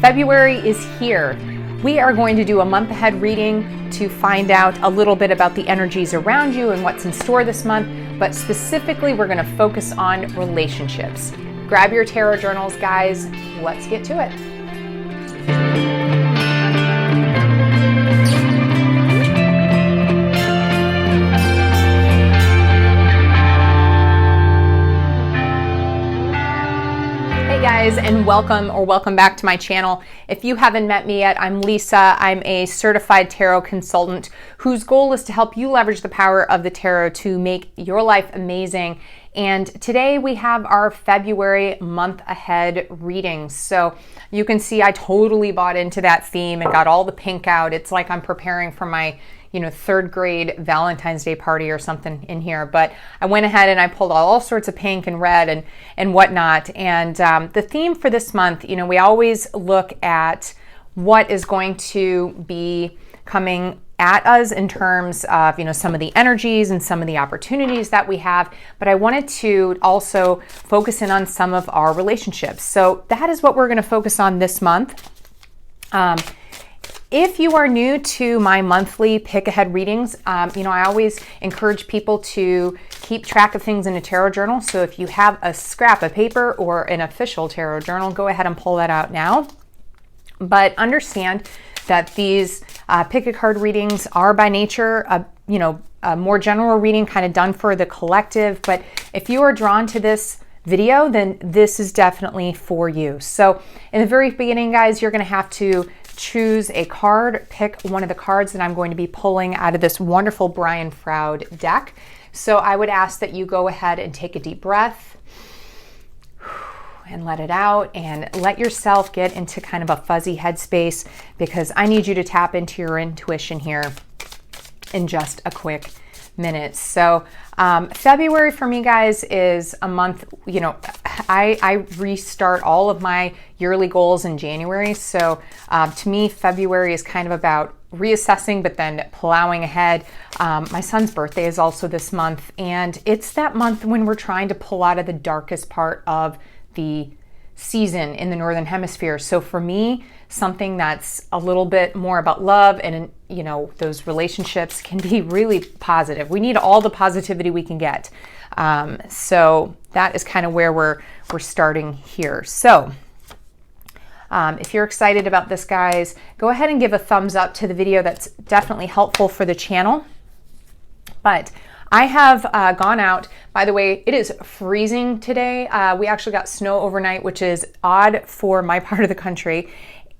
February is here. We are going to do a month ahead reading to find out a little bit about the energies around you and what's in store this month, but specifically we're going to focus on relationships. Grab your tarot journals, guys. Let's get to it. Guys, and welcome back to my channel. If you haven't met me yet, I'm Leesa. I'm a certified tarot consultant whose goal is to help you leverage the power of the tarot to make your life amazing. And today we have our February month ahead readings. So you can see I totally bought into that theme and got all the pink out. It's like I'm preparing for my third grade Valentine's Day party or something in here. But I went ahead and I pulled all sorts of pink and red and whatnot. And the theme for this month, we always look at what is going to be coming at us in terms of, some of the energies and some of the opportunities that we have. But I wanted to also focus in on some of our relationships. So that is what we're going to focus on this month. If you are new to my monthly pick ahead readings, I always encourage people to keep track of things in a tarot journal. So if you have a scrap of paper or an official tarot journal, go ahead and pull that out now. But understand that these pick a card readings are by nature, a more general reading kind of done for the collective. But if you are drawn to this video, then this is definitely for you. So in the very beginning, guys, you're going to have to choose a card, pick one of the cards that I'm going to be pulling out of this wonderful Brian Froud deck. So I would ask that you go ahead and take a deep breath and let it out and let yourself get into kind of a fuzzy headspace, because I need you to tap into your intuition here in just a quick minute. So February for me, guys, is a month, I restart all of my yearly goals in January. So to me, February is kind of about reassessing, but then plowing ahead. My son's birthday is also this month, and it's that month when we're trying to pull out of the darkest part of the season in the Northern Hemisphere. So for me, something that's a little bit more about love and, those relationships can be really positive. We need all the positivity we can get. So that is kind of where we're starting here. So if you're excited about this, guys, go ahead and give a thumbs up to the video. That's definitely helpful for the channel. But I have gone out. By the way, it is freezing today. We actually got snow overnight, which is odd for my part of the country.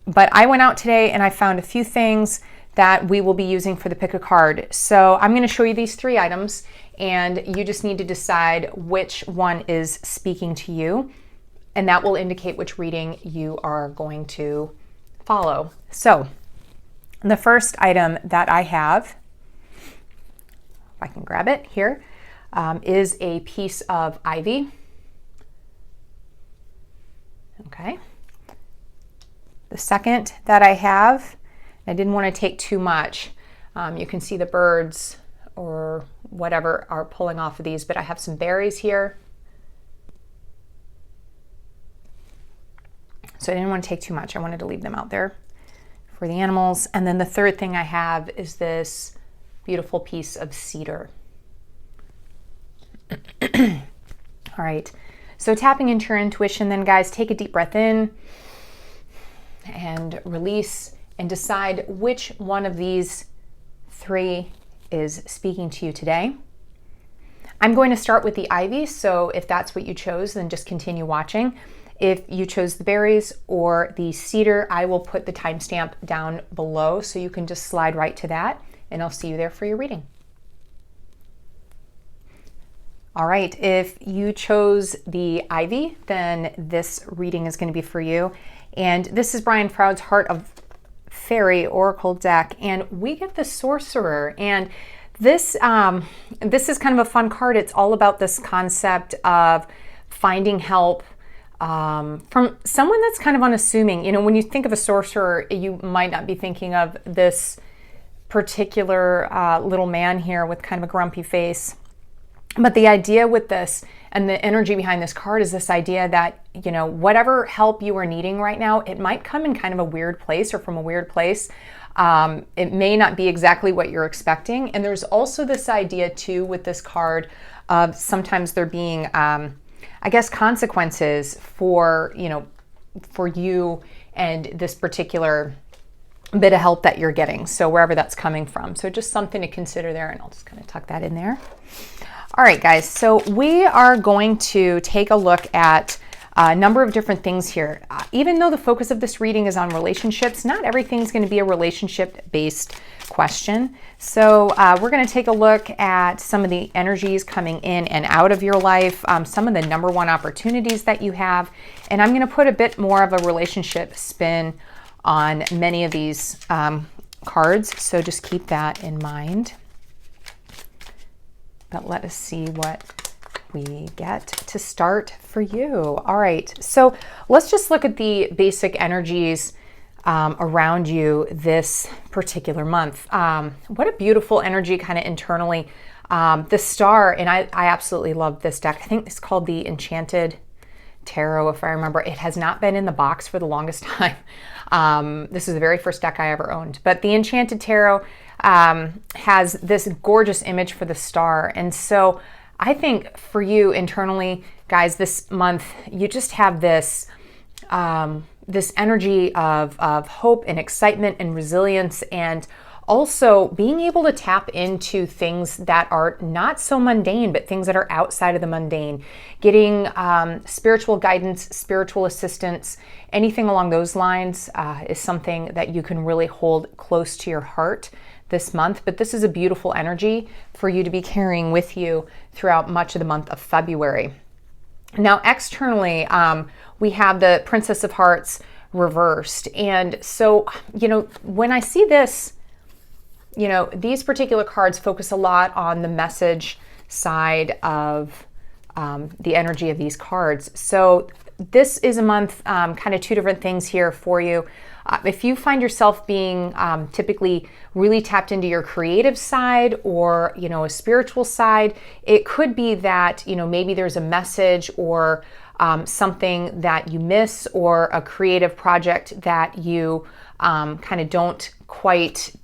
But I went out today and I found a few things that we will be using for the pick a card. So I'm going to show you these 3 items, and you just need to decide which one is speaking to you, and that will indicate which reading you are going to follow. So the first item that I have, if I can grab it here, is a piece of ivy. Okay. The second that I have, I didn't want to take too much. You can see the birds or whatever are pulling off of these, but I have some berries here. So I didn't want to take too much. I wanted to leave them out there for the animals. And then the third thing I have is this beautiful piece of cedar. All right. So tapping into your intuition, then, guys, take a deep breath in and release, and decide which one of these 3 is speaking to you today. I'm going to start with the ivy, so if that's what you chose, then just continue watching. If you chose the berries or the cedar, I will put the timestamp down below, so you can just slide right to that, and I'll see you there for your reading. All right, if you chose the ivy, then this reading is going to be for you. And this is Brian Froud's Heart of Fairy Oracle deck, and we get the Sorcerer. And this is kind of a fun card. It's all about this concept of finding help from someone that's kind of unassuming. When you think of a sorcerer, you might not be thinking of this particular little man here with kind of a grumpy face. But the idea with this and the energy behind this card is this idea that, you know, whatever help you are needing right now, it might come in kind of a weird place or from a weird place. It may not be exactly what you're expecting. And there's also this idea too with this card of sometimes there being, I guess, consequences for, you know, for you and this particular bit of help that you're getting. So wherever that's coming from. So just something to consider there. And I'll just kind of tuck that in there. All right, guys, so we are going to take a look at a number of different things here. Even though the focus of this reading is on relationships, not everything's going to be a relationship-based question. So we're going to take a look at some of the energies coming in and out of your life, some of the number one opportunities that you have, and I'm going to put a bit more of a relationship spin on many of these cards, so just keep that in mind. But let us see what we get to start for you. All right, so let's just look at the basic energies around you this particular month. What a beautiful energy kind of internally. The star, and I absolutely love this deck. I think it's called the Enchanted Tarot, if I remember. It has not been in the box for the longest time. This is the very first deck I ever owned. But the Enchanted Tarot has this gorgeous image for the star. And so I think for you internally, guys, this month, you just have this this energy of hope and excitement and resilience, and also being able to tap into things that are not so mundane, but things that are outside of the mundane. Getting spiritual guidance, spiritual assistance, anything along those lines is something that you can really hold close to your heart this month. But this is a beautiful energy for you to be carrying with you throughout much of the month of February. Now, externally, we have the Princess of Hearts reversed. And so, you know, when I see this, you know, these particular cards focus a lot on the message side of the energy of these cards. So this is a month, kind of two different things here for you. If you find yourself being typically really tapped into your creative side or, you know, a spiritual side, it could be that, you know, maybe there's a message or something that you miss, or a creative project that you kind of don't quite,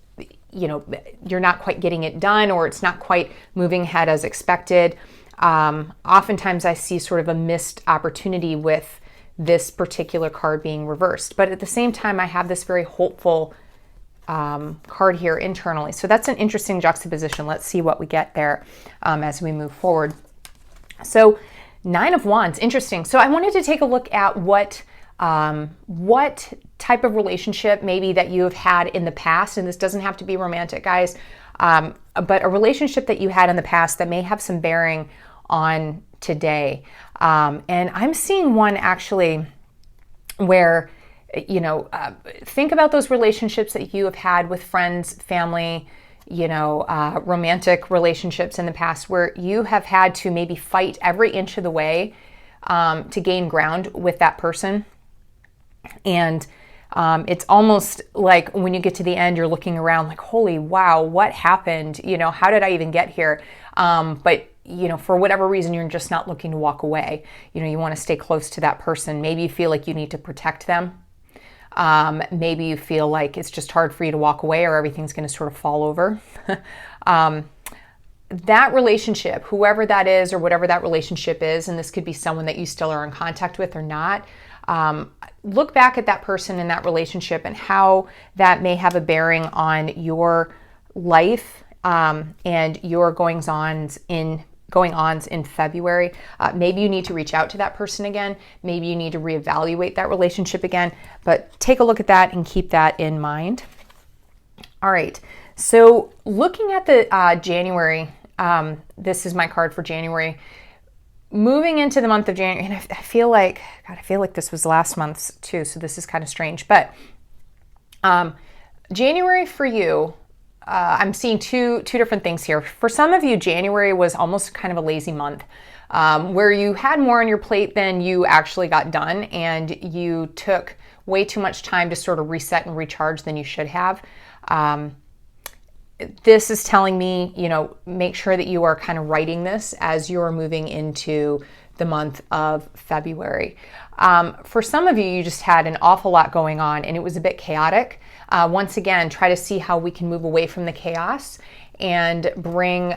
you know, you're not quite getting it done, or it's not quite moving ahead as expected. Oftentimes I see sort of a missed opportunity with this particular card being reversed. But at the same time, I have this very hopeful card here internally. So that's an interesting juxtaposition. Let's see what we get there as we move forward. So Nine of Wands, interesting. So I wanted to take a look at what type of relationship maybe that you have had in the past, and this doesn't have to be romantic, guys, but a relationship that you had in the past that may have some bearing on today. And I'm seeing one actually where, you know, think about those relationships that you have had with friends, family, you know, romantic relationships in the past where you have had to maybe fight every inch of the way to gain ground with that person. And it's almost like when you get to the end, you're looking around like, holy wow, what happened? You know, how did I even get here? But, you know, for whatever reason, you're just not looking to walk away. You know, you want to stay close to that person. Maybe you feel like you need to protect them. Maybe you feel like it's just hard for you to walk away, or everything's going to sort of fall over. That relationship, whoever that is or whatever that relationship is, and this could be someone that you still are in contact with or not, look back at that person in that relationship and how that may have a bearing on your life and your goings-ons in February. Maybe you need to reach out to that person again. Maybe you need to reevaluate that relationship again, but take a look at that and keep that in mind. All right, so looking at the January, this is my card for January. Moving into the month of January, and I feel like, God, I feel like this was last month's too, so this is kind of strange, but January for you, I'm seeing two different things here. For some of you, January was almost kind of a lazy month where you had more on your plate than you actually got done, and you took way too much time to sort of reset and recharge than you should have. this is telling me, make sure that you are kind of writing this as you're moving into the month of February. For some of you, you just had an awful lot going on and it was a bit chaotic. Once again, try to see how we can move away from the chaos and bring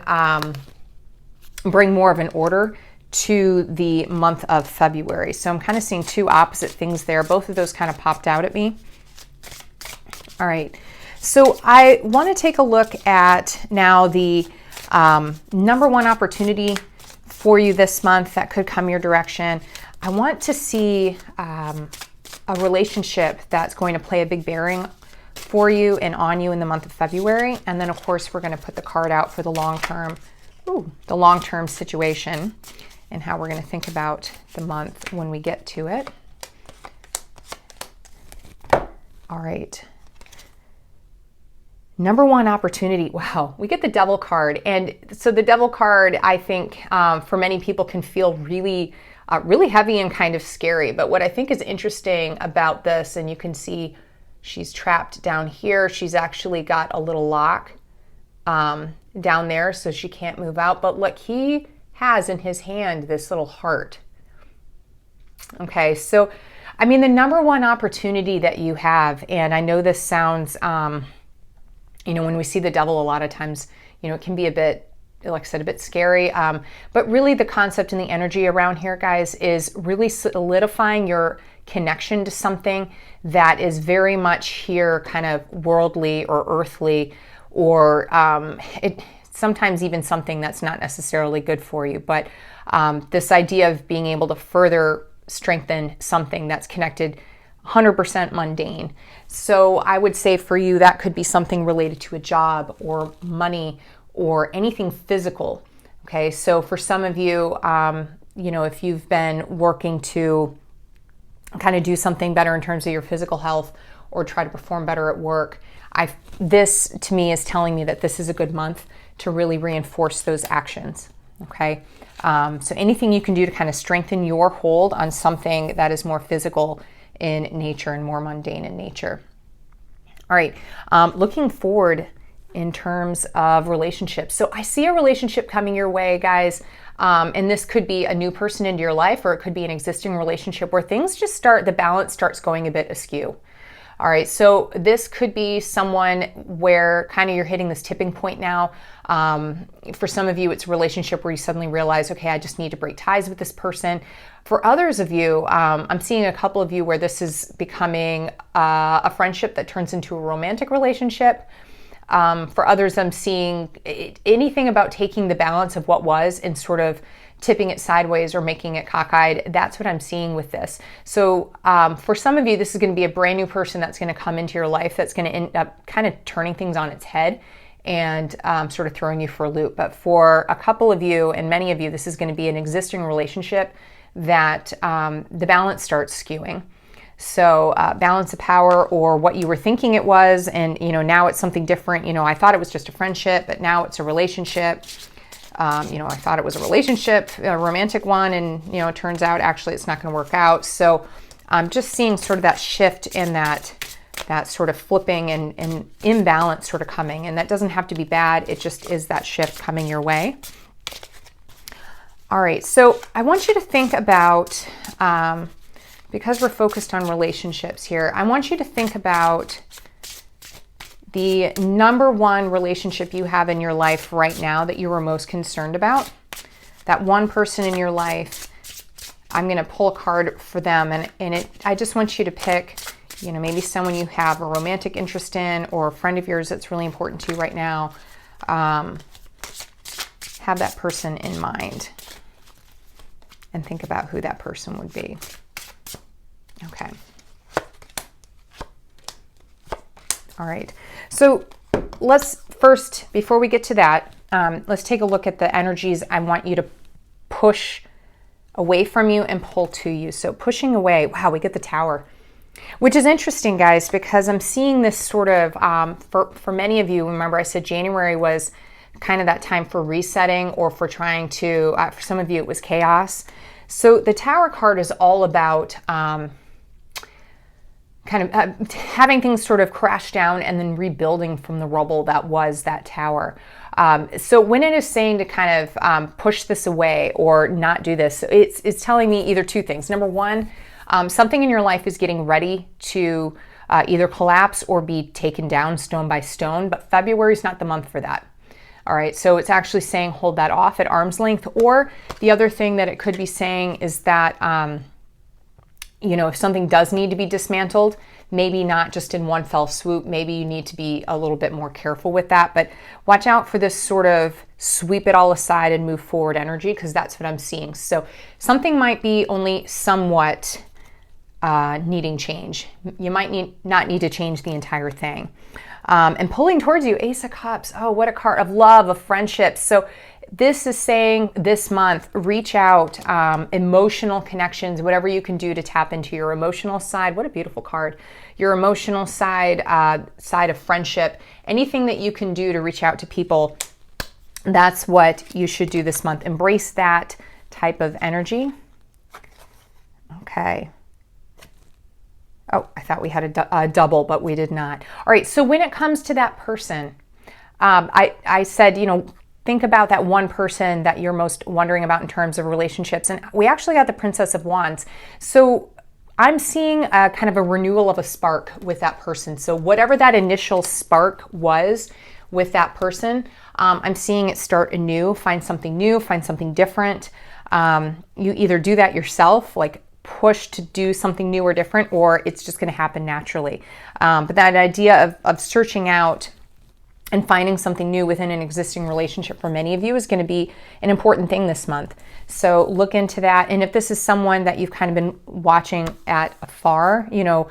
more of an order to the month of February. So I'm kind of seeing two opposite things there. Both of those kind of popped out at me. All right. So I want to take a look at now the number one opportunity for you this month that could come your direction. I want to see a relationship that's going to play a big bearing for you and on you in the month of February. And then of course, we're going to put the card out for the long-term situation and how we're going to think about the month when we get to it. All right. Number one opportunity. Wow, we get the Devil card. And so the Devil card, I think for many people can feel really heavy and kind of scary. But what I think is interesting about this, and you can see she's trapped down here. She's actually got a little lock down there so she can't move out. But look, he has in his hand this little heart. Okay, so I mean, the number one opportunity that you have, and I know this sounds, when we see the Devil, a lot of times, it can be a bit, like I said, a bit scary. But really the concept and the energy around here, guys, is really solidifying your connection to something that is very much here kind of worldly or earthly, or sometimes even something that's not necessarily good for you. But this idea of being able to further strengthen something that's connected 100% mundane. So I would say for you, that could be something related to a job or money or anything physical. Okay, so for some of you, if you've been working to kind of do something better in terms of your physical health or try to perform better at work, this to me is telling me that this is a good month to really reinforce those actions. Okay, so anything you can do to kind of strengthen your hold on something that is more physical in nature and more mundane in nature. All right, looking forward in terms of relationships. So I see a relationship coming your way, guys. And this could be a new person into your life, or it could be an existing relationship where things just the balance starts going a bit askew. All right, so this could be someone where kind of you're hitting this tipping point now. For some of you, it's a relationship where you suddenly realize, okay, I just need to break ties with this person. For others of you, I'm seeing a couple of you where this is becoming a friendship that turns into a romantic relationship. For others, I'm seeing anything about taking the balance of what was and sort of tipping it sideways or making it cockeyed. That's what I'm seeing with this. So for some of you, this is going to be a brand new person that's going to come into your life that's going to end up kind of turning things on its head and sort of throwing you for a loop. But for a couple of you and many of you, this is going to be an existing relationship that the balance starts skewing. So balance of power, or what you were thinking it was, and now it's something different. I thought it was just a friendship, but now it's a relationship. I thought it was a relationship, a romantic one, and it turns out actually it's not going to work out. So I'm just seeing sort of that shift and that sort of flipping and imbalance sort of coming, and that doesn't have to be bad. It just is that shift coming your way. All right, so I want you to think about, because we're focused on relationships here, I want you to think about the number one relationship you have in your life right now that you are most concerned about. That one person in your life, I'm going to pull a card for them, and I just want you to pick, maybe someone you have a romantic interest in, or a friend of yours that's really important to you right now. Have that person in mind and think about who that person would be. Okay. All right. So let's first, before we get to that, let's take a look at the energies I want you to push away from you and pull to you. So pushing away, wow, we get the Tower, which is interesting, guys, because I'm seeing this sort of, for many of you, remember I said January was kind of that time for resetting, or for trying to, for some of you it was chaos. So the Tower card is all about kind kind of having things sort of crash down and then rebuilding from the rubble that was that tower. So when it is saying to kind of push this away or not do this, it's telling me either two things. Number one, something in your life is getting ready to either collapse or be taken down stone by stone, but February is not the month for that. All right, so it's actually saying hold that off at arm's length. Or the other thing that it could be saying is that, you know, if something does need to be dismantled, maybe not just in one fell swoop, maybe you need to be a little bit more careful with that. But watch out for this sort of sweep it all aside and move forward energy, because that's what I'm seeing. So something might be only somewhat needing change. You might not need to change the entire thing. And pulling towards you, Ace of Cups. Oh, what a card of love, of friendship. So this is saying this month, reach out, emotional connections, whatever you can do to tap into your emotional side. What a beautiful card. Your emotional side, side of friendship, anything that you can do to reach out to people, that's what you should do this month. Embrace that type of energy. Okay. Oh, I thought we had a double, but we did not. All right, so when it comes to that person, I said, you know, think about that one person that you're most wondering about in terms of relationships. And we actually got the Princess of Wands. So I'm seeing a kind of a renewal of a spark with that person. So whatever that initial spark was with that person, I'm seeing it start anew, find something new, find something different. You either do that yourself, like push to do something new or different, or it's just going to happen naturally. But that idea of searching out and finding something new within an existing relationship for many of you is going to be an important thing this month. So look into that. And if this is someone that you've kind of been watching at afar, you know,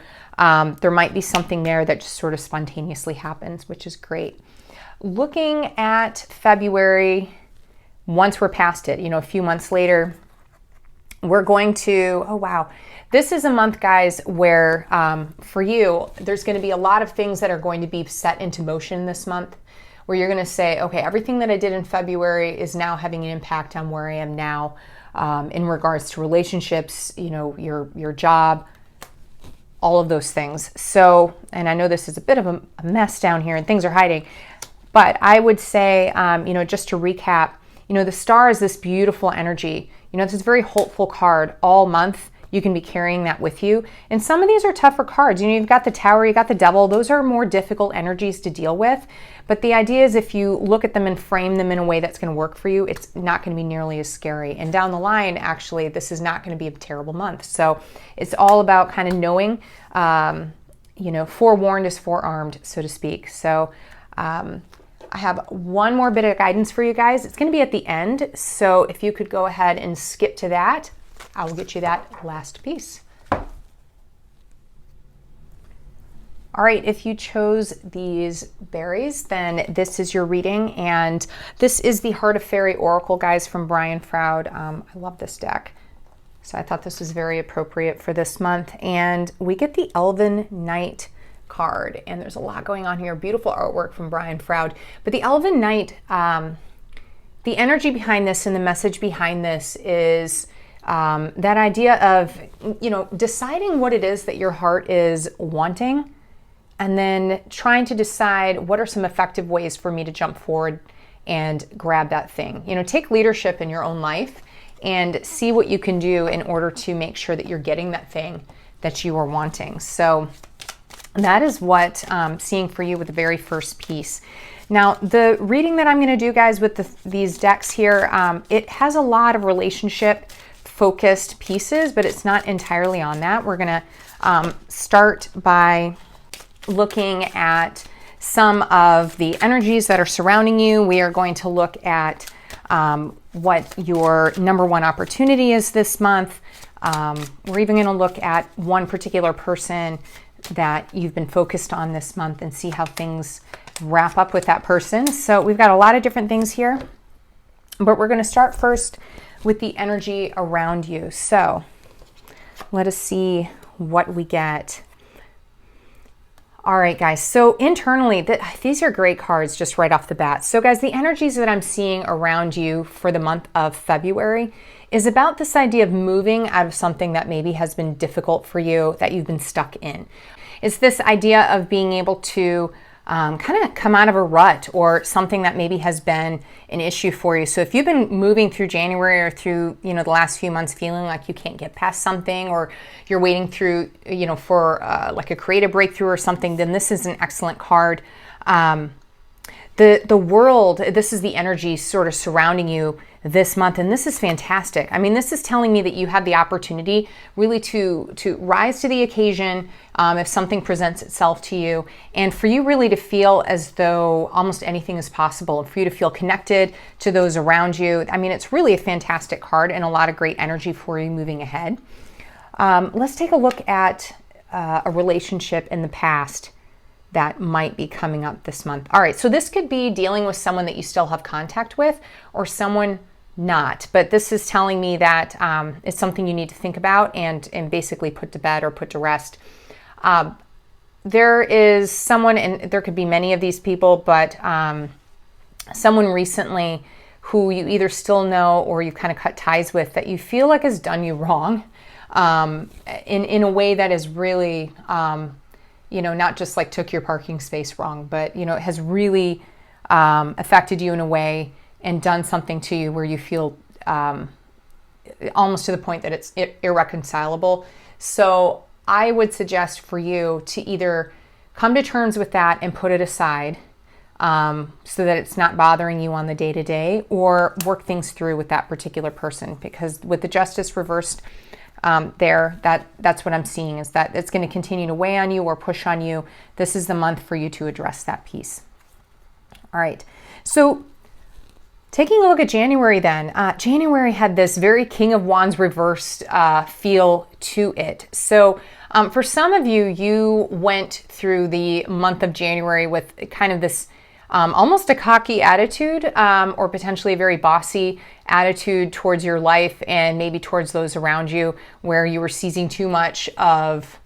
there might be something there that just sort of spontaneously happens, which is great. Looking at February, once we're past it, you know, a few months later, we're going to, oh wow, this is a month, guys, where for you, there's going to be a lot of things that are going to be set into motion this month, where you're going to say, okay, everything that I did in February is now having an impact on where I am now in regards to relationships, you know, your job, all of those things. So, and I know this is a bit of a mess down here and things are hiding, but I would say, you know, just to recap, you know, the star is this beautiful energy. You know, this is a very hopeful card all month. You can be carrying that with you. And some of these are tougher cards. You know, you've got the Tower, you got the Devil. Those are more difficult energies to deal with. But the idea is if you look at them and frame them in a way that's going to work for you, it's not going to be nearly as scary. And down the line, actually, this is not going to be a terrible month. So it's all about kind of knowing, you know, forewarned is forearmed, so to speak. So I have one more bit of guidance for you guys. It's going to be at the end. So if you could go ahead and skip to that, I will get you that last piece. All right, if you chose these berries, then this is your reading. And this is the Heart of Fairy Oracle, guys, from Brian Froud. I love this deck. So I thought this was very appropriate for this month. And we get the Elven Knight card, and there's a lot going on here. Beautiful artwork from Brian Froud. But the Elven Knight, the energy behind this and the message behind this is that idea of, you know, deciding what it is that your heart is wanting, and then trying to decide what are some effective ways for me to jump forward and grab that thing. You know, take leadership in your own life and see what you can do in order to make sure that you're getting that thing that you are wanting. So that is what I'm seeing for you with the very first piece. Now, the reading that I'm going to do, guys, with these decks here, it has a lot of relationship focused pieces, but it's not entirely on that. We're going to start by looking at some of the energies that are surrounding you. We are going to look at what your number one opportunity is this month. We're even going to look at one particular person that you've been focused on this month and see how things wrap up with that person. So we've got a lot of different things here, but we're going to start first with the energy around you. So let us see what we get. All right, guys, so internally, these are great cards just right off the bat. So guys, the energies that I'm seeing around you for the month of February is about this idea of moving out of something that maybe has been difficult for you, that you've been stuck in. It's this idea of being able to kind of come out of a rut or something that maybe has been an issue for you. So if you've been moving through January or through, the last few months feeling like you can't get past something, or you're waiting through, for like a creative breakthrough or something, then this is an excellent card. The world, this is the energy sort of surrounding you this month, and this is fantastic. I mean, this is telling me that you have the opportunity really to rise to the occasion if something presents itself to you, and for you really to feel as though almost anything is possible, and for you to feel connected to those around you. I mean, it's really a fantastic card and a lot of great energy for you moving ahead. Let's take a look at a relationship in the past that might be coming up this month. All right, so this could be dealing with someone that you still have contact with or someone not, but this is telling me that it's something you need to think about and basically put to bed or put to rest. There is someone, and there could be many of these people, but someone recently who you either still know or you've kind of cut ties with that you feel like has done you wrong in a way that is really not just like took your parking space wrong, but, it has really affected you in a way and done something to you where you feel almost to the point that it's irreconcilable. So I would suggest for you to either come to terms with that and put it aside so that it's not bothering you on the day-to-day, or work things through with that particular person, because with the Justice reversed, that's what I'm seeing, is that it's going to continue to weigh on you or push on you. This is the month for you to address that piece. All right. So taking a look at January then, January had this very King of Wands reversed feel to it. So for some of you, you went through the month of January with kind of this almost a cocky attitude, or potentially a very bossy attitude towards your life and maybe towards those around you, where you were seizing too much of,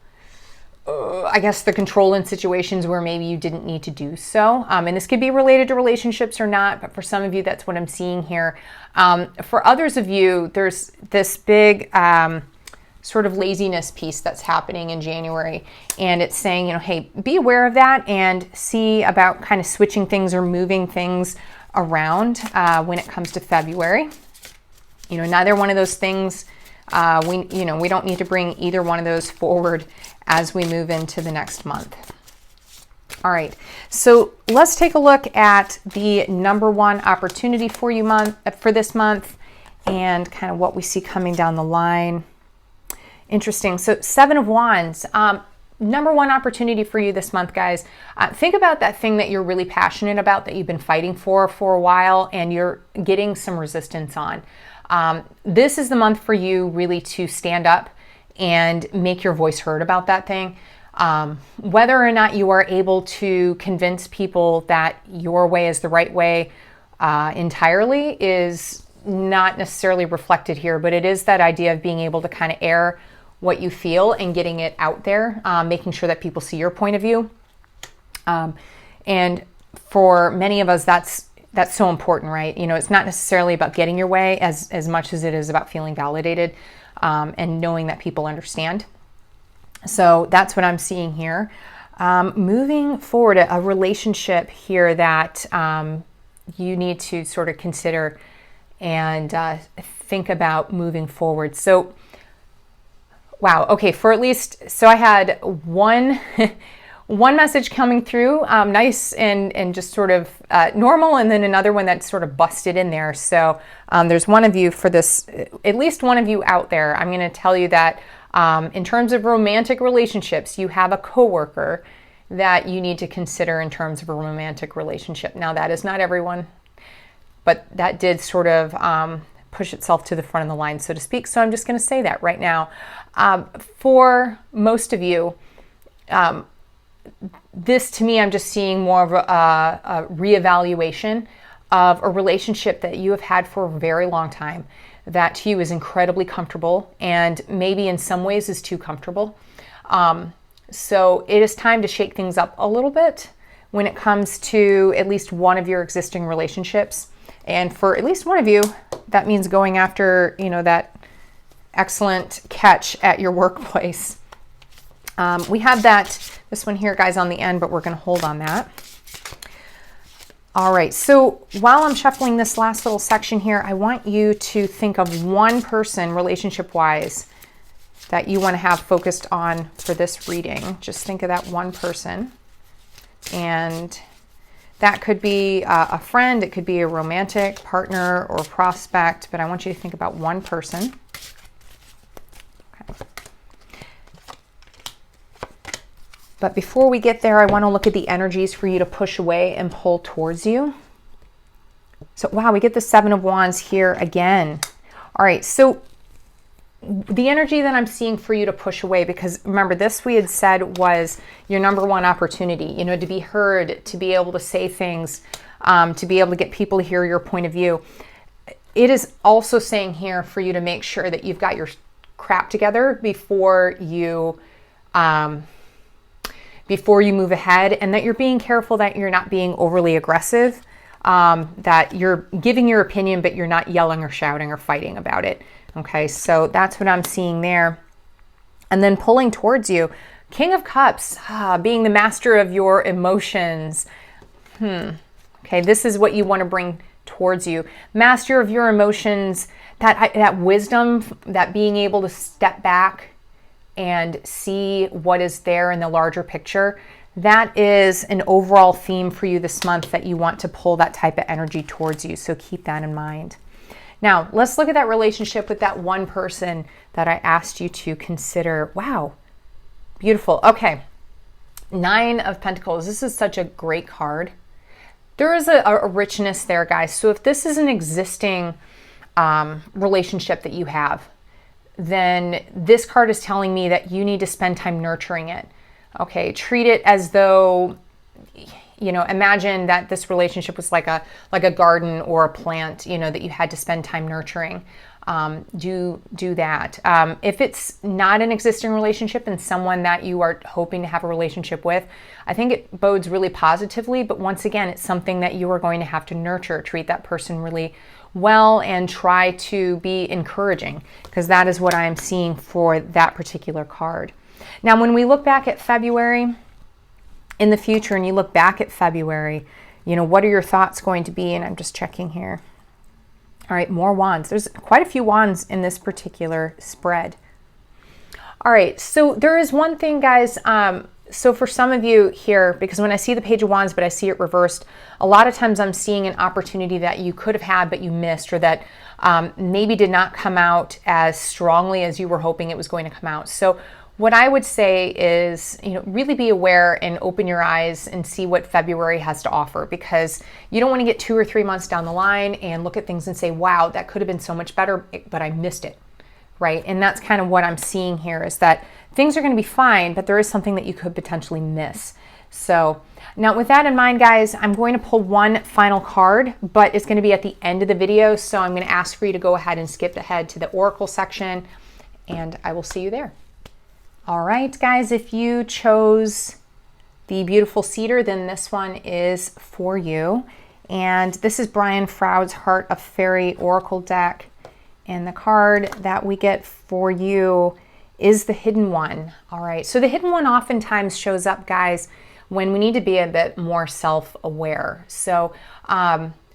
I guess, the control in situations where maybe you didn't need to do so. And this could be related to relationships or not, but for some of you, that's what I'm seeing here. For others of you, there's this big sort of laziness piece that's happening in January. And it's saying, hey, be aware of that and see about kind of switching things or moving things around when it comes to February. Neither one of those things, we don't need to bring either one of those forward as we move into the next month. All right, so let's take a look at the number one opportunity for this month and kind of what we see coming down the line. Interesting. So 7 of Wands, number one opportunity for you this month, guys. Think about that thing that you're really passionate about, that you've been fighting for a while, and you're getting some resistance on. This is the month for you really to stand up and make your voice heard about that thing. Whether or not you are able to convince people that your way is the right way entirely is not necessarily reflected here, but it is that idea of being able to kind of air what you feel and getting it out there, making sure that people see your point of view. And for many of us, that's so important, right? It's not necessarily about getting your way as much as it is about feeling validated and knowing that people understand. So that's what I'm seeing here. Moving forward, a relationship here that you need to sort of consider and think about moving forward. So, wow. Okay. So I had one message coming through, nice and just sort of normal, and then another one that sort of busted in there. So there's one of you for this, at least one of you out there. I'm going to tell you that in terms of romantic relationships, you have a coworker that you need to consider in terms of a romantic relationship. Now, that is not everyone, but that did sort of push itself to the front of the line, so to speak. So I'm just going to say that right now. For most of you, this to me, I'm just seeing more of a reevaluation of a relationship that you have had for a very long time, that to you is incredibly comfortable and maybe in some ways is too comfortable. So it is time to shake things up a little bit when it comes to at least one of your existing relationships. And for at least one of you, that means going after, you know, that excellent catch at your workplace. We have this one here, guys, on the end, but we're going to hold on that. All right, so while I'm shuffling this last little section here, I want you to think of one person relationship-wise that you want to have focused on for this reading. Just think of that one person. And that could be a friend, it could be a romantic partner or prospect, but I want you to think about one person. Okay. But before we get there, I want to look at the energies for you to push away and pull towards you. So, wow, we get the Seven of Wands here again. All right, so the energy that I'm seeing for you to push away, because remember, this we had said was your number one opportunity, you know, to be heard, to be able to say things, to be able to get people to hear your point of view. It is also saying here for you to make sure that you've got your crap together before you move ahead, and that you're being careful that you're not being overly aggressive, that you're giving your opinion, but you're not yelling or shouting or fighting about it. Okay, so that's what I'm seeing there. And then pulling towards you, King of Cups, being the master of your emotions. Okay, this is what you want to bring towards you. Master of your emotions, that wisdom, that being able to step back and see what is there in the larger picture. That is an overall theme for you this month, that you want to pull that type of energy towards you. So keep that in mind. Now, let's look at that relationship with that one person that I asked you to consider. Wow, beautiful. Okay, Nine of Pentacles. This is such a great card. There is a richness there, guys. So if this is an existing relationship that you have, then this card is telling me that you need to spend time nurturing it. Okay, treat it as though, you know, imagine that this relationship was like a garden or a plant, you know, that you had to spend time nurturing. Do that. If it's not an existing relationship and someone that you are hoping to have a relationship with, I think it bodes really positively. But once again, it's something that you are going to have to nurture, treat that person really well, and try to be encouraging, because that is what I am seeing for that particular card. Now, when we look back at February in the future, and you look back at February, you know, what are your thoughts going to be? And I'm just checking here. All right, more wands. There's quite a few wands in this particular spread. All right, so there is one thing, guys. So for some of you here, because when I see the Page of Wands, but I see it reversed, a lot of times I'm seeing an opportunity that you could have had, but you missed, or that maybe did not come out as strongly as you were hoping it was going to come out. So what I would say is, you know, really be aware and open your eyes and see what February has to offer, because you don't want to get 2 or 3 months down the line and look at things and say, wow, that could have been so much better, but I missed it, right? And that's kind of what I'm seeing here, is that things are going to be fine, but there is something that you could potentially miss. So now with that in mind, guys, I'm going to pull one final card, but it's going to be at the end of the video. So I'm going to ask for you to go ahead and skip ahead to the Oracle section, and I will see you there. All right, guys, if you chose the beautiful Cedar, then this one is for you. And this is Brian Froud's Heart of Fairy Oracle deck. And the card that we get for you is the Hidden One. All right, so the Hidden One oftentimes shows up, guys, when we need to be a bit more self-aware. So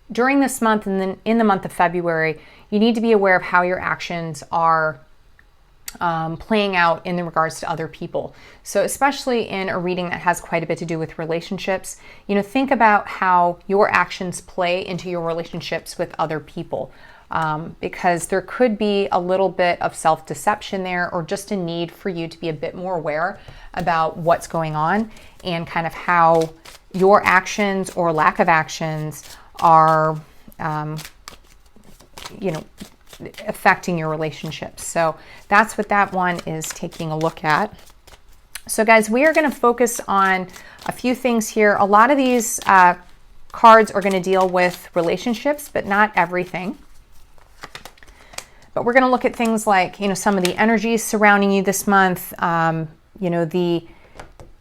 during this month, and then in the month of February, you need to be aware of how your actions are playing out in regards to other people. So especially in a reading that has quite a bit to do with relationships, you know, think about how your actions play into your relationships with other people, because there could be a little bit of self-deception there, or just a need for you to be a bit more aware about what's going on, and kind of how your actions or lack of actions are, you know, affecting your relationships. So that's what that one is taking a look at. So guys, we are going to focus on a few things here. A lot of these cards are going to deal with relationships, but not everything. But we're going to look at things like, you know, some of the energies surrounding you this month, you know, the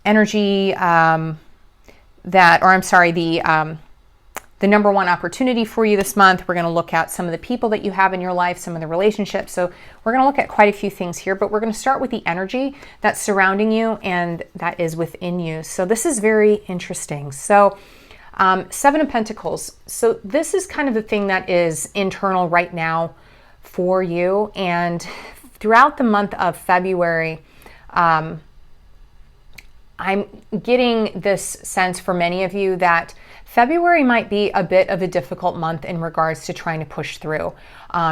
energy the the number one opportunity for you this month. We're going to look at some of the people that you have in your life, some of the relationships. So we're going to look at quite a few things here, but we're going to start with the energy that's surrounding you and that is within you. So this is very interesting. So Seven of Pentacles. So this is kind of the thing that is internal right now for you. And throughout the month of February, I'm getting this sense for many of you that February might be a bit of a difficult month in regards to trying to push through.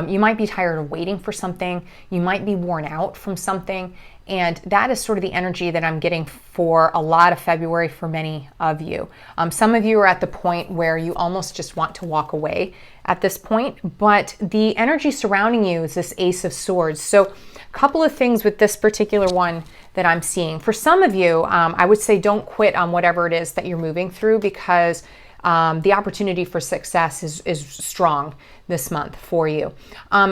You might be tired of waiting for something. You might be worn out from something. And that is sort of the energy that I'm getting for a lot of February for many of you. Some of you are at the point where you almost just want to walk away at this point, but the energy surrounding you is this Ace of Swords. So a couple of things with this particular one that I'm seeing. For some of you, I would say don't quit on whatever it is that you're moving through, because the opportunity for success is strong this month for you.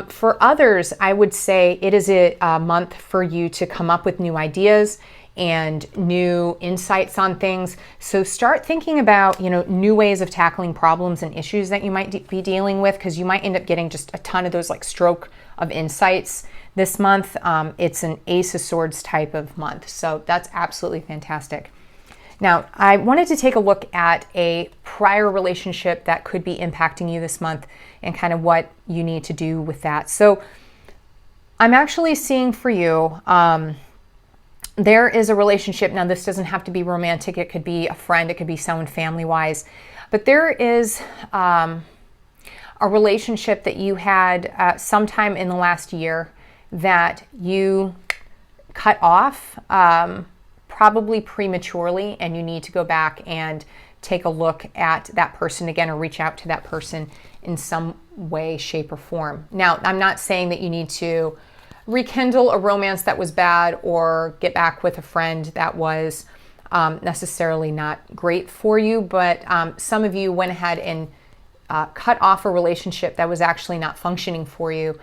For others, I would say it is a month for you to come up with new ideas and new insights on things. So start thinking about, new ways of tackling problems and issues that you might be dealing with, because you might end up getting just a ton of those like stroke of insights this month. It's an Ace of Swords type of month. So that's absolutely fantastic. Now, I wanted to take a look at a prior relationship that could be impacting you this month and kind of what you need to do with that. So I'm actually seeing for you, there is a relationship. Now, this doesn't have to be romantic. It could be a friend. It could be someone family-wise. But there is a relationship that you had sometime in the last year that you cut off, probably prematurely, and you need to go back and take a look at that person again, or reach out to that person in some way, shape, or form. Now, I'm not saying that you need to rekindle a romance that was bad or get back with a friend that was necessarily not great for you, but some of you went ahead and cut off a relationship that was actually not functioning for you.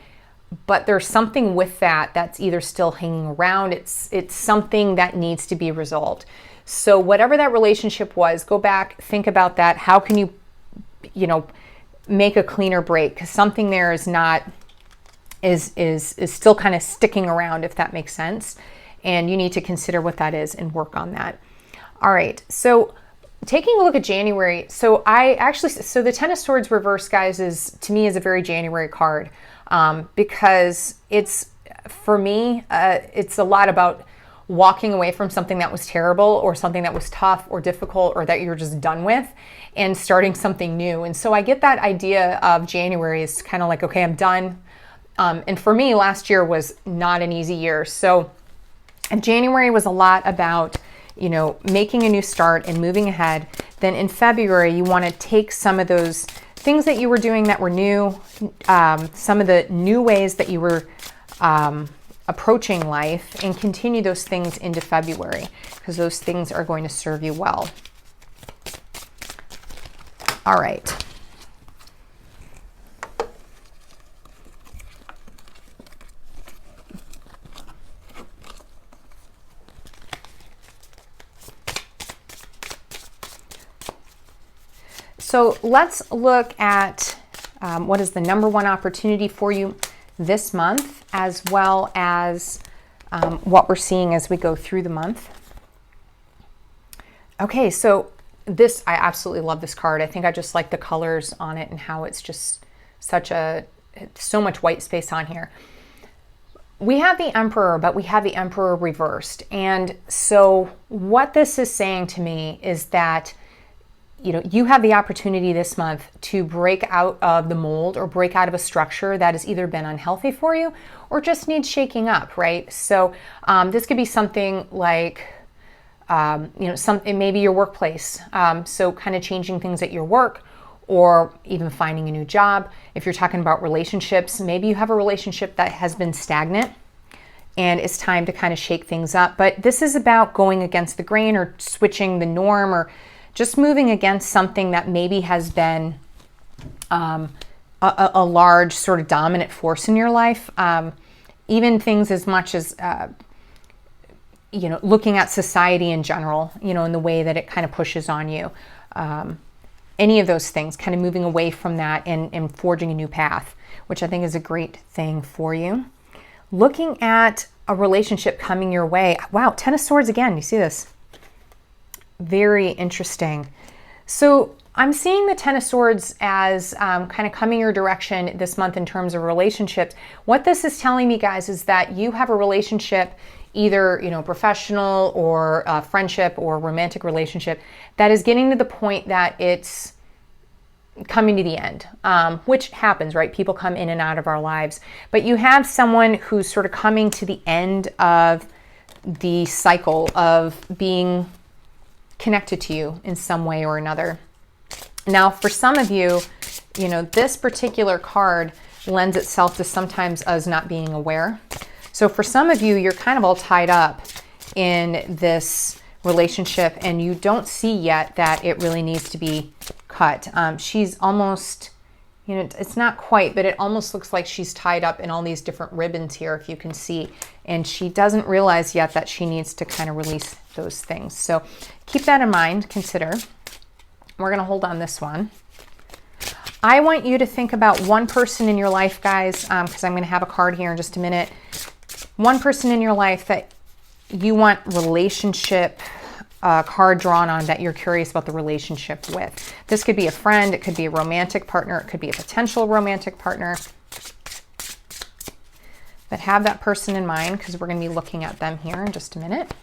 But there's something with that that's either still hanging around. It's something that needs to be resolved. So whatever that relationship was, go back, think about that. How can you, make a cleaner break? Because something there is not, is still kind of sticking around, if that makes sense. And you need to consider what that is and work on that. All right. So taking a look at January. So the Ten of Swords reverse, guys, to me is a very January card. Because it's, for me, it's a lot about walking away from something that was terrible or something that was tough or difficult or that you're just done with and starting something new. And so I get that idea of January is kind of like, okay, I'm done. And for me, last year was not an easy year. So January was a lot about, making a new start and moving ahead. Then in February, you want to take some of those things that you were doing that were new, some of the new ways that you were approaching life, and continue those things into February, because those things are going to serve you well. All right. So let's look at what is the number one opportunity for you this month, as well as what we're seeing as we go through the month. Okay, so this, I absolutely love this card. I think I just like the colors on it and how it's just so much white space on here. We have the Emperor, but we have the Emperor reversed. And so what this is saying to me is that you have the opportunity this month to break out of the mold or break out of a structure that has either been unhealthy for you or just needs shaking up, right? So this could be something like, maybe your workplace. So kind of changing things at your work, or even finding a new job. If you're talking about relationships, maybe you have a relationship that has been stagnant and it's time to kind of shake things up. But this is about going against the grain or switching the norm, or just moving against something that maybe has been a large sort of dominant force in your life. Even things as much as, looking at society in general, in the way that it kind of pushes on you. any of those things, kind of moving away from that and forging a new path, which I think is a great thing for you. Looking at a relationship coming your way. Wow, Ten of Swords again. You see this? Very interesting. So I'm seeing the Ten of Swords as kind of coming your direction this month in terms of relationships. What this is telling me, guys, is that you have a relationship, either, you know, professional or friendship or romantic relationship, that is getting to the point that it's coming to the end, which happens, right? People come in and out of our lives. But you have someone who's sort of coming to the end of the cycle of being connected to you in some way or another. Now, for some of you, you know, this particular card lends itself to sometimes us not being aware. So for some of you, you're kind of all tied up in this relationship and you don't see yet that it really needs to be cut. She's almost, you know, it's not quite, but it almost looks like she's tied up in all these different ribbons here, if you can see. And she doesn't realize yet that she needs to kind of release those things. So keep that in mind, consider. We're going to hold on this one. I want you to think about one person in your life, guys, because I'm going to have a card here in just a minute. One person in your life that you want relationship card drawn on, that you're curious about the relationship with. This could be a friend, it could be a romantic partner, it could be a potential romantic partner. But have that person in mind, because we're going to be looking at them here in just a minute.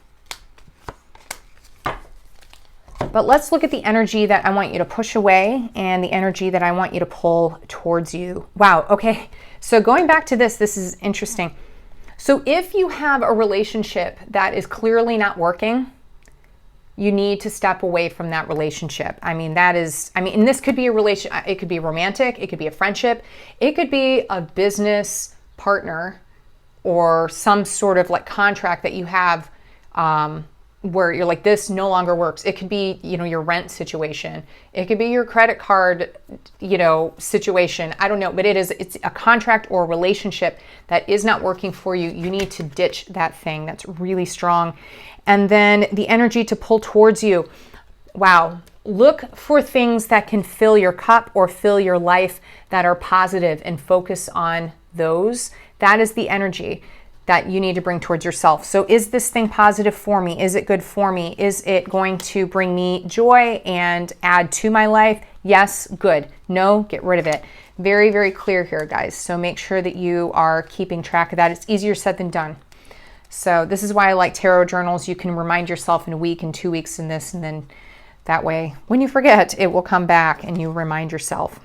But let's look at the energy that I want you to push away and the energy that I want you to pull towards you. Wow, okay. So going back to this is interesting. So if you have a relationship that is clearly not working, you need to step away from that relationship. I mean, and this could be a relation, it could be romantic, it could be a friendship, it could be a business partner or some sort of like contract that you have where you're like, this no longer works. It could be, you know, your rent situation. It could be your credit card, you know, situation. I don't know, but it's a contract or a relationship that is not working for you. You need to ditch that thing. That's really strong. And then the energy to pull towards you. Wow. Look for things that can fill your cup or fill your life that are positive and focus on those. That is the energy that you need to bring towards yourself. So is this thing positive for me? Is it good for me? Is it going to bring me joy and add to my life? Yes, good. No, get rid of it. Very, very clear here, guys. So make sure that you are keeping track of that. It's easier said than done. So this is why I like tarot journals. You can remind yourself in a week and 2 weeks in this, and then that way, when you forget, it will come back and you remind yourself.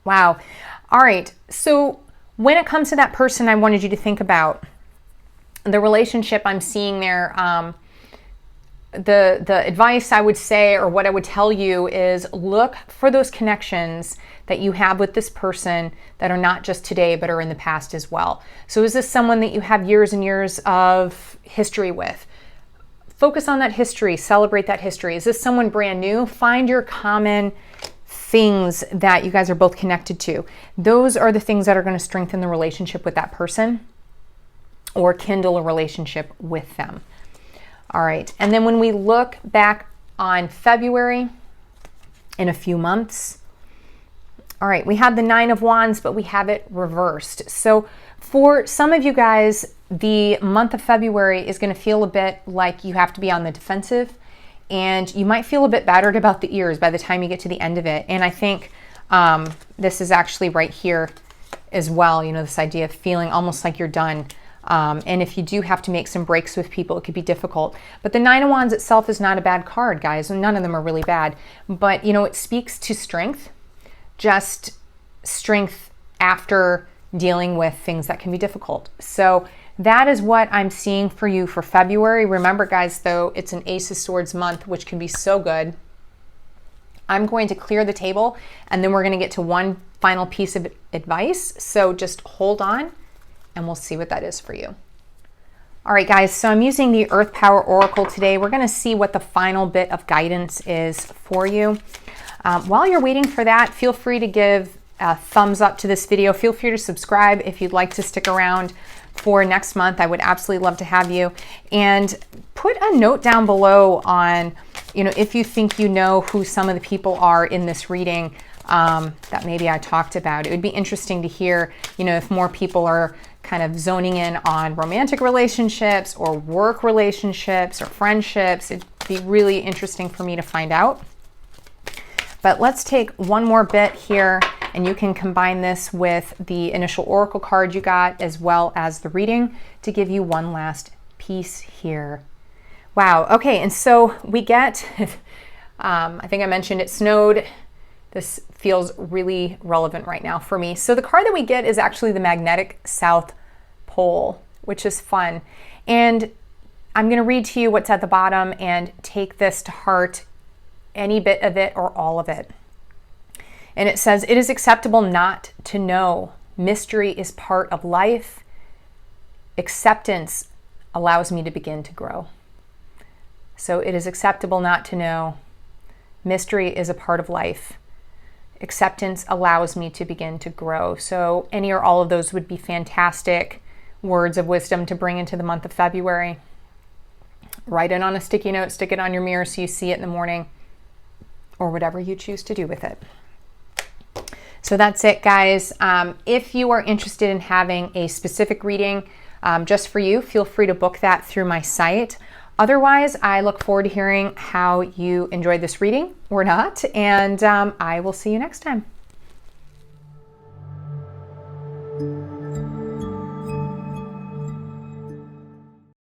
Wow. All right. So when it comes to that person I wanted you to think about, the relationship I'm seeing there, the advice I would say, or what I would tell you, is look for those connections that you have with this person that are not just today, but are in the past as well. So is this someone that you have years and years of history with? Focus on that history, celebrate that history. Is this someone brand new? Find your common things that you guys are both connected to. Those are the things that are going to strengthen the relationship with that person or kindle a relationship with them. All right. And then when we look back on February in a few months, all right, we have the 9 of Wands, but we have it reversed. So for some of you guys, the month of February is going to feel a bit like you have to be on the defensive. And you might feel a bit battered about the ears by the time you get to the end of it. And I think this is actually right here as well, you know, this idea of feeling almost like you're done. And if you do have to make some breaks with people, it could be difficult. But the 9 of Wands itself is not a bad card, guys. None of them are really bad. But, you know, it speaks to strength, just strength after dealing with things that can be difficult. So that is what I'm seeing for you for February. Remember, guys, though, it's an Ace of Swords month, which can be so good. I'm going to clear the table, and then we're going to get to one final piece of advice. So just hold on, and we'll see what that is for you. All right, guys, so I'm using the Earth Power Oracle today. We're going to see what the final bit of guidance is for you. While you're waiting for that, feel free to give a thumbs up to this video. Feel free to subscribe if you'd like to stick around for next month. I would absolutely love to have you. And put a note down below on, if you think you know who some of the people are in this reading that maybe I talked about. It would be interesting to hear, if more people are kind of zoning in on romantic relationships or work relationships or friendships. It'd be really interesting for me to find out. But let's take one more bit here, and you can combine this with the initial oracle card you got as well as the reading to give you one last piece here. Wow. Okay. And so we get, I think I mentioned it snowed. This feels really relevant right now for me. So the card that we get is actually the magnetic South Pole, which is fun. And I'm going to read to you what's at the bottom and take this to heart, any bit of it or all of it. And it says, it is acceptable not to know. Mystery is part of life. Acceptance allows me to begin to grow. So it is acceptable not to know. Mystery is a part of life. Acceptance allows me to begin to grow. So any or all of those would be fantastic words of wisdom to bring into the month of February. Write it on a sticky note, stick it on your mirror so you see it in the morning, or whatever you choose to do with it. So that's it, guys. If you are interested in having a specific reading just for you, feel free to book that through my site. Otherwise, I look forward to hearing how you enjoyed this reading or not, and I will see you next time.